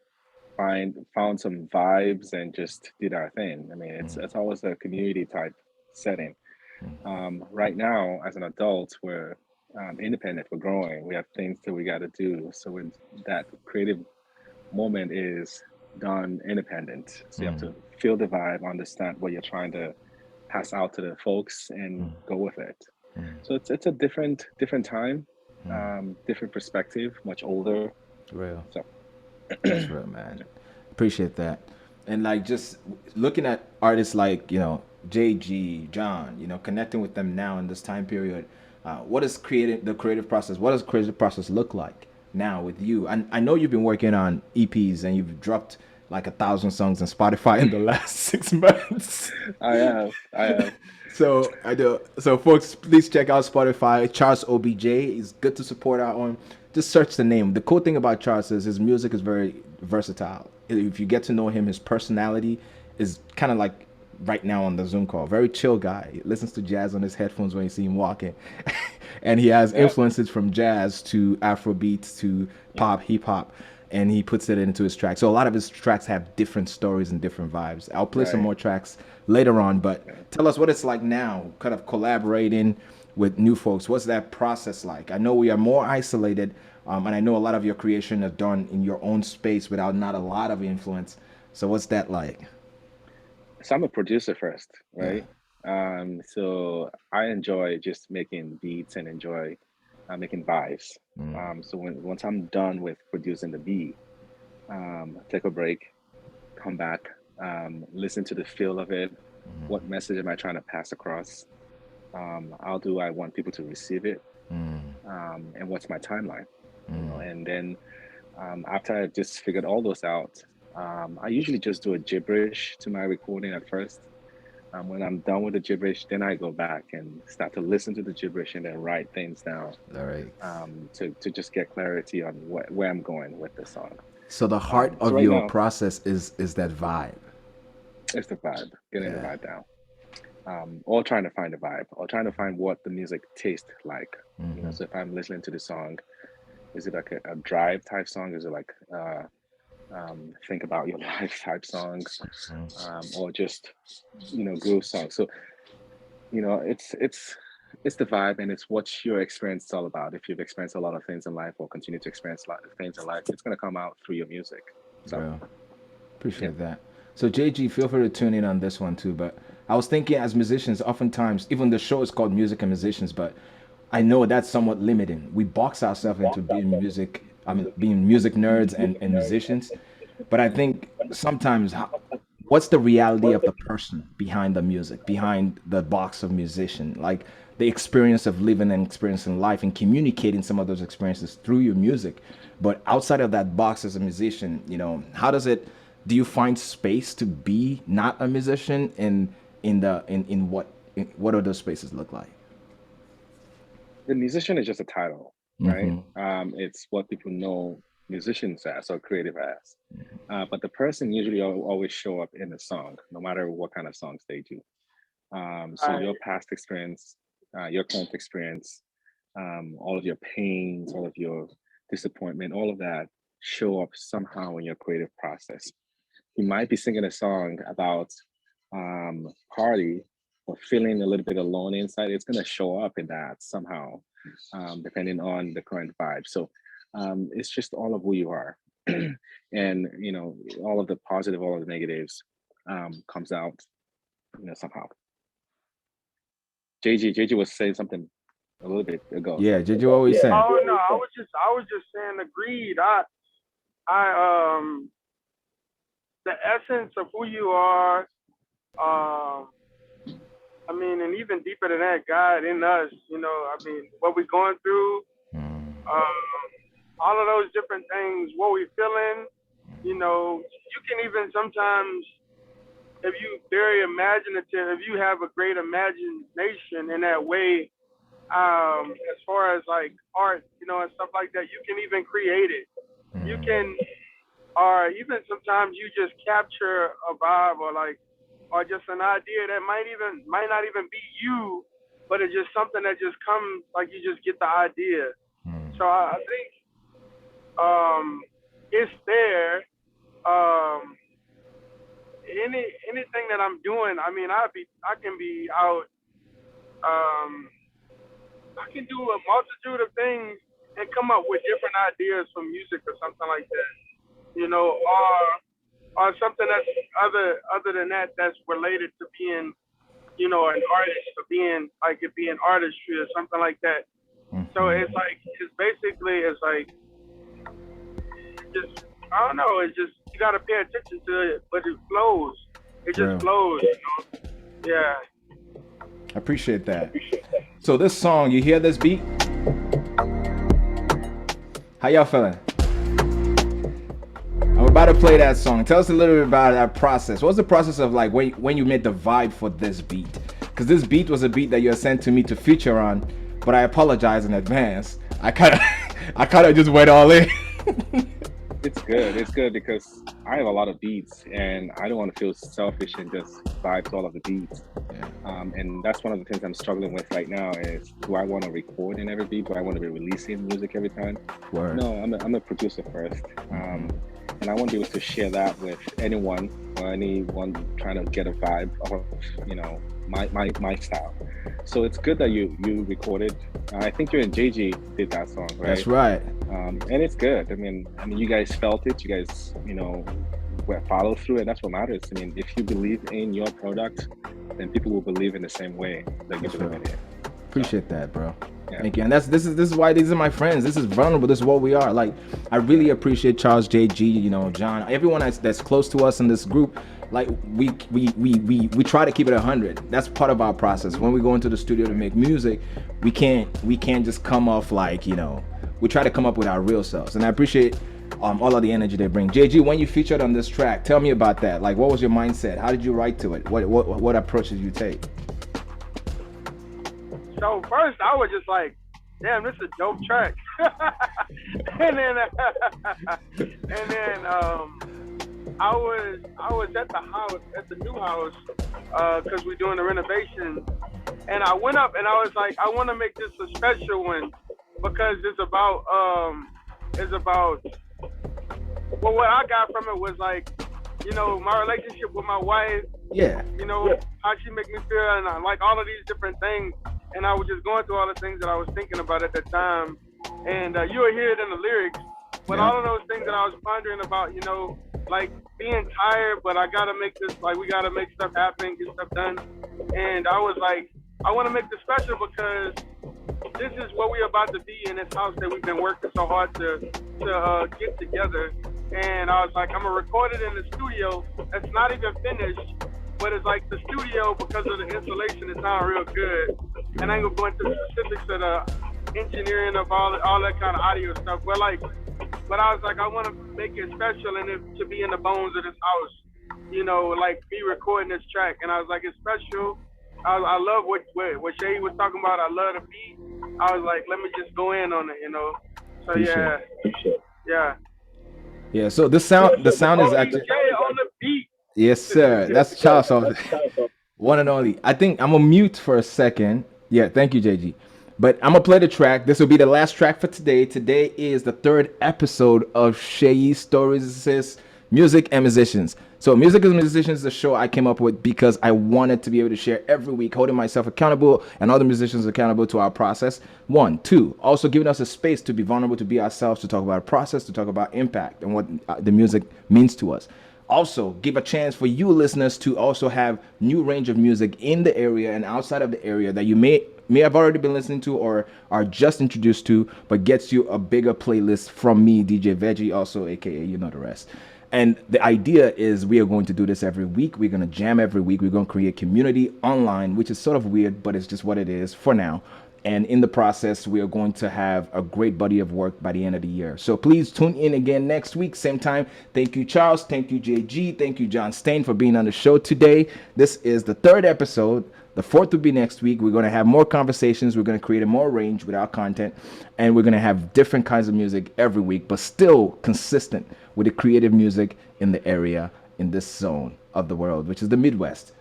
[SPEAKER 14] some vibes, and just did our thing. I mean, it's always a community type setting. Right now, as an adult, we're independent. We're growing. We have things that we got to do. So when that creative moment is done independent, so you have to feel the vibe, understand what you're trying to pass out to the folks, and go with it. So it's a different time, different perspective, much older.
[SPEAKER 1] Real.
[SPEAKER 14] So
[SPEAKER 1] That's real, man. Appreciate that. And like just looking at artists like JG, John, connecting with them now in this time period. What is creative the creative process? What does creative process look like now with you? And I know you've been working on EPs and you've dropped like 1,000 songs on Spotify in the last 6 months.
[SPEAKER 14] I have.
[SPEAKER 1] So I do. So folks, please check out Spotify. Charles Obije is good to support our own. Just search the name. The cool thing about Charles is his music is very versatile. If you get to know him, his personality is kind of like right now on the Zoom call. Very chill guy. He listens to jazz on his headphones when you see him walking, and he has influences from jazz to Afrobeats to pop, hip hop, and he puts it into his tracks. So a lot of his tracks have different stories and different vibes. I'll play some
[SPEAKER 14] Right.
[SPEAKER 1] more tracks later on, but tell us what it's like now, kind of collaborating with new folks. What's that process like? I know we are more isolated, and I know a lot of your creation is done in your own space without not a lot of influence. So what's that like?
[SPEAKER 14] So I'm a producer first,
[SPEAKER 1] Yeah.
[SPEAKER 14] right? So I enjoy just making beats and enjoy making vibes. So once I'm done with producing the beat, take a break, come back, listen to the feel of it. What message am I trying to pass across? How do I want people to receive it? And what's my timeline? And then after I've just figured all those out, I usually just do a gibberish to my recording at first. When I'm done with the gibberish, then I go back and start to listen to the gibberish and then write things down
[SPEAKER 1] All right.
[SPEAKER 14] to just get clarity on where I'm going with the song.
[SPEAKER 1] So the heart
[SPEAKER 14] So
[SPEAKER 1] of
[SPEAKER 14] right
[SPEAKER 1] your
[SPEAKER 14] now,
[SPEAKER 1] process is that vibe.
[SPEAKER 14] it's the vibe, getting the
[SPEAKER 1] Yeah.
[SPEAKER 14] vibe down. Or trying to find a vibe, or trying to find what the music tastes like. So if I'm listening to the song, is it like a drive type song? Is it like think about your life type songs, or just groove songs? So it's the vibe, and it's what your experience is all about. If you've experienced a lot of things in life or continue to experience a lot of things in life, it's going to come out through your music. So
[SPEAKER 1] Yeah.
[SPEAKER 14] yeah.
[SPEAKER 1] Appreciate that. So JG, feel free to tune in on this one too. But I was thinking, as musicians, oftentimes, even the show is called Music and Musicians, but I know that's somewhat limiting. We box ourselves into being music. I mean, being music nerds and musicians. But I think sometimes, what's the reality of the person behind the music, behind the box of musician? Like the experience of living and experiencing life and communicating some of those experiences through your music. But outside of that box as a musician, how does it? Do you find space to be not a musician? And what are those spaces look like?
[SPEAKER 14] The musician is just a title, right?
[SPEAKER 1] Hmm.
[SPEAKER 14] It's what people know musicians as or creative as. But the person usually always show up in the song, no matter what kind of songs they do. So
[SPEAKER 6] Right.
[SPEAKER 14] your past experience, your current experience, all of your pains, all of your disappointment, all of that show up somehow in your creative process. You might be singing a song about party or feeling a little bit alone inside. It's going to show up in that somehow, depending on the current vibe. So it's just all of who you are. And all of the positive, all of the negatives comes out somehow. JG was saying something a little bit ago.
[SPEAKER 1] Yeah, JG, what were you saying?
[SPEAKER 6] Oh no, I was just saying agreed. I the essence of who you are, I mean, and even deeper than that, God in us, I mean, what we're going through, all of those different things, what we're feeling, you can even sometimes, if you very imaginative, if you have a great imagination in that way, as far as like art, and stuff like that, you can even create it. You can, or even sometimes you just capture a vibe or just an idea that might not even be you, but it's just something that just comes, like you just get the idea. So I think it's there. Um, anything that I'm doing, I mean, I can be out. Um, I can do a multitude of things and come up with different ideas for music or something like that, or something that's other than that that's related to being, an artist, or being like it being artistry or something like that. So it's like it's basically it's like just I don't know. It's just you gotta pay attention to it, but it flows. It
[SPEAKER 1] Real.
[SPEAKER 6] just flows. You know? Yeah.
[SPEAKER 1] I appreciate that. So this song, you hear this beat? How y'all feeling? I'm about to play that song. Tell us a little bit about that process. What's the process of like when you made the vibe for this beat? Because this beat was a beat that you had sent to me to feature on, but I apologize in advance. I kind of just went all in.
[SPEAKER 14] It's good. It's good because I have a lot of beats, and I don't want to feel selfish and just vibe to all of the beats. And that's one of the things I'm struggling with right now is, do I want to record in every beat? Do I want to be releasing music every time?
[SPEAKER 1] Word.
[SPEAKER 14] No, I'm a producer first. And I want to be able to share that with anyone or anyone trying to get a vibe of, you know, my style. So it's good that you recorded. I think you and JayGee did that song, right?
[SPEAKER 1] That's right.
[SPEAKER 14] And it's good. I mean, you guys felt it. You guys, you know, follow through, and that's what matters. I mean, if you believe in your product, then people will believe in the same way that you believe in it.
[SPEAKER 1] Appreciate that, bro.
[SPEAKER 14] Yeah.
[SPEAKER 1] Thank you. And this is why these are my friends. This is vulnerable. This is what we are. Like, I really appreciate Charles, JayGee, you know, John, everyone that's close to us in this group. Like, we try to keep it 100. That's part of our process. When we go into the studio to make music, we can't just come off like, you know, we try to come up with our real selves. And I appreciate all of the energy they bring. JayGee, when you featured on this track, tell me about that. Like, what was your mindset? How did you write to it? What approach did you take?
[SPEAKER 6] So first, I was just like, "Damn, this is a dope track." and then I was at the house, at the new house, because we're doing the renovation. And I went up and I was like, I want to make this a special one because it's about well, what I got from it was like, you know, my relationship with my wife.
[SPEAKER 1] Yeah.
[SPEAKER 6] You know, how she make me feel, and like all of these different things. And I was just going through all the things that I was thinking about at that time. And you will hear it in the lyrics. But all of those things that I was pondering about, you know, like being tired, but I got to make this, like, we got to make stuff happen, get stuff done. And I was like, I want to make this special because this is what we're about to be in this house that we've been working so hard to get together. And I was like, I'm going to record it in the studio. It's not even finished. But it's like the studio, because of the installation, it sounds real good. And I ain't gonna go into the specifics of the engineering of all that kind of audio stuff. But I was like, I want to make it special and it to be in the bones of this house. You know, like me recording this track. And I was like, it's special. I love what Shay was talking about. I love the beat. I was like, let me just go in on it, you know. So yeah.
[SPEAKER 1] Yeah. So the sound is actually
[SPEAKER 6] on the beat.
[SPEAKER 1] Yes, sir. That's Charles. One and only. I think I'm gonna mute for a second. Yeah, thank you, JayGee. But I'm gonna play the track. This will be the last track for today. Today is the 3rd episode of Shay's Stories, Music and Musicians. So Music and Musicians is a show I came up with because I wanted to be able to share every week, holding myself accountable and other musicians accountable to our process. 1, 2, also giving us a space to be vulnerable, to be ourselves, to talk about a process, to talk about impact and what the music means to us. Also, give a chance for you listeners to also have new range of music in the area and outside of the area that you may have already been listening to or are just introduced to, but gets you a bigger playlist from me, DJ Veggie, also aka you know the rest. And the idea is we are going to do this every week. We're going to jam every week. We're going to create community online, which is sort of weird, but it's just what it is for now. And in the process, we are going to have a great body of work by the end of the year. So please tune in again next week, same time. Thank you, Charles. Thank you, JayGee. Thank you, John Staine, for being on the show today. This is the 3rd episode. The 4th will be next week. We're going to have more conversations. We're going to create a more range with our content. And we're going to have different kinds of music every week, but still consistent with the creative music in the area, in this zone of the world, which is the Midwest,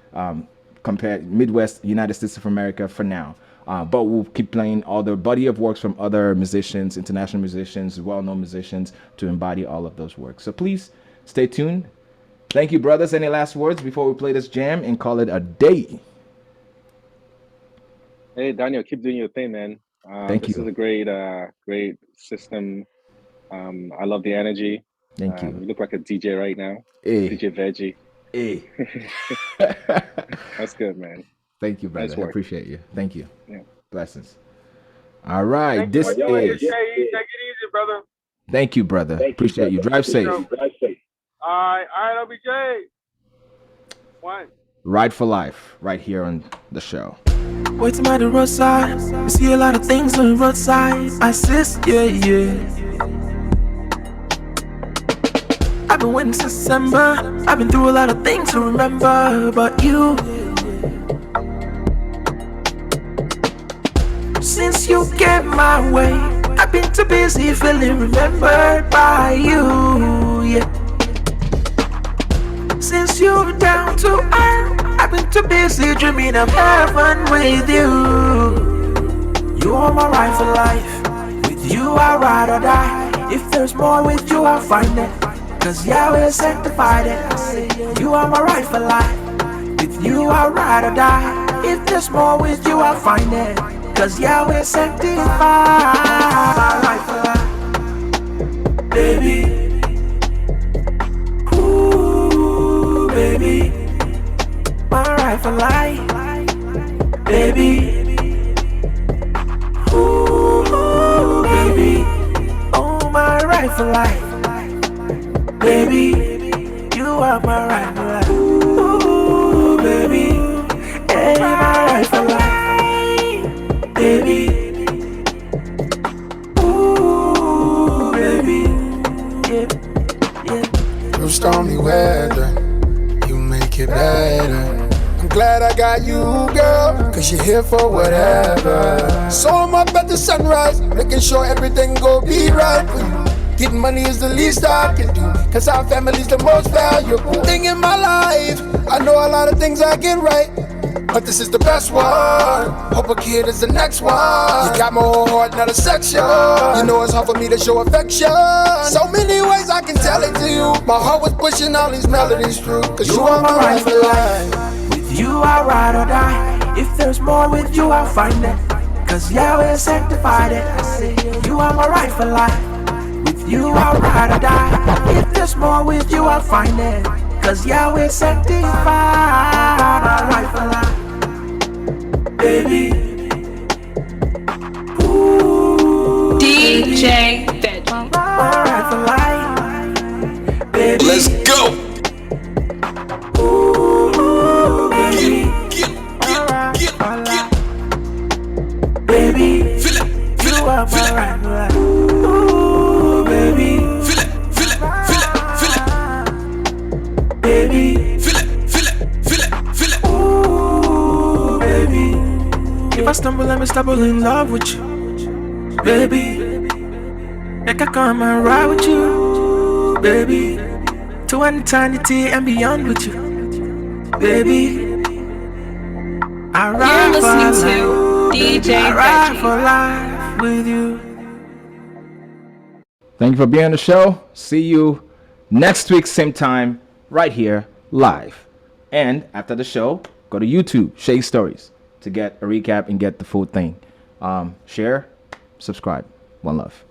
[SPEAKER 1] Midwest, United States of America for now. But we'll keep playing all the body of works from other musicians, international musicians, well-known musicians, to embody all of those works. So please stay tuned. Thank you, brothers. Any last words before we play this jam and call it a day?
[SPEAKER 14] Hey, Daniel, keep doing your thing, man.
[SPEAKER 1] Thank you.
[SPEAKER 14] This is a great system. I love the energy.
[SPEAKER 1] Thank you.
[SPEAKER 14] You look like a DJ right now.
[SPEAKER 1] Hey.
[SPEAKER 14] DJ Veggie.
[SPEAKER 1] Hey.
[SPEAKER 14] That's good, man.
[SPEAKER 1] Thank you, brother.
[SPEAKER 14] Nice
[SPEAKER 1] I appreciate you. Thank you.
[SPEAKER 14] Yeah.
[SPEAKER 1] Blessings. All right.
[SPEAKER 6] Thank
[SPEAKER 1] This
[SPEAKER 6] you.
[SPEAKER 1] is.
[SPEAKER 6] Take it easy, brother.
[SPEAKER 1] Thank you, brother. Appreciate you. Drive safe.
[SPEAKER 6] Drive safe. All right, Obije. One.
[SPEAKER 1] Ride for life, right here on the show.
[SPEAKER 7] Waiting by the roadside, you see a lot of things on the roadside. I sis, yeah. I've been waiting since December. I've been through a lot of things to remember, but you. Since you came my way, I've been too busy feeling remembered by you, yeah. Since you're down to earth, I've been too busy dreaming of heaven with you. You are my ride for life. With you I ride or die. If there's more with you I'll find it, cause Yahweh sanctified it. You are my ride for life. With you I ride or die. If there's more with you I'll find it, cause Yahweh sanctified my ride for life. Baby, baby, my ride for life, baby, ooh, baby, oh my ride for life, baby, you are my ride for life, ooh, baby, hey, my ride for life, baby, ooh, baby, yeah.
[SPEAKER 4] Through stormy weather, make it better. I'm glad I got you, girl, cause you're here for whatever. So I'm up at the sunrise, making sure everything go be right for you. Getting money is the least I can do, cause our family's the most valuable thing in my life. I know a lot of things I get right, but this is the best one. Hope a kid is the next one. You got my whole heart, not a section. You know it's hard for me to show affection. So many ways I can tell it to you. My heart was pushing all these melodies through, cause you are my ride for life.
[SPEAKER 7] With you I ride or die. If there's more with you I'll find it, cause Yahweh sanctified it. You are my ride for life. With you I ride or die. If there's more with you I'll find it, cause Yahweh sanctified my ride for life, baby. Ooh,
[SPEAKER 3] DJ Veg.
[SPEAKER 7] My ride for life, baby.
[SPEAKER 10] Let's go.
[SPEAKER 7] Ooh, baby. Baby,
[SPEAKER 10] feel it,
[SPEAKER 7] you are my ride for life. Ooh, baby.
[SPEAKER 10] Feel it, feel it, feel it, feel it.
[SPEAKER 7] Baby,
[SPEAKER 10] feel it, feel it, feel it, feel it.
[SPEAKER 7] Ooh, baby. If I stumble, let me stumble in love with you, baby. Make I come and ride with you, baby. To eternity and beyond with you, baby. I ride
[SPEAKER 3] You're
[SPEAKER 7] for
[SPEAKER 3] listening to
[SPEAKER 7] life.
[SPEAKER 3] DJ
[SPEAKER 7] I ride
[SPEAKER 3] Veggie.
[SPEAKER 7] for life with you.
[SPEAKER 1] Thank you for being on the show. See you next week, same time, right here, live. And after the show, go to YouTube, Shay Stories, to get a recap and get the full thing. Share, subscribe. One love.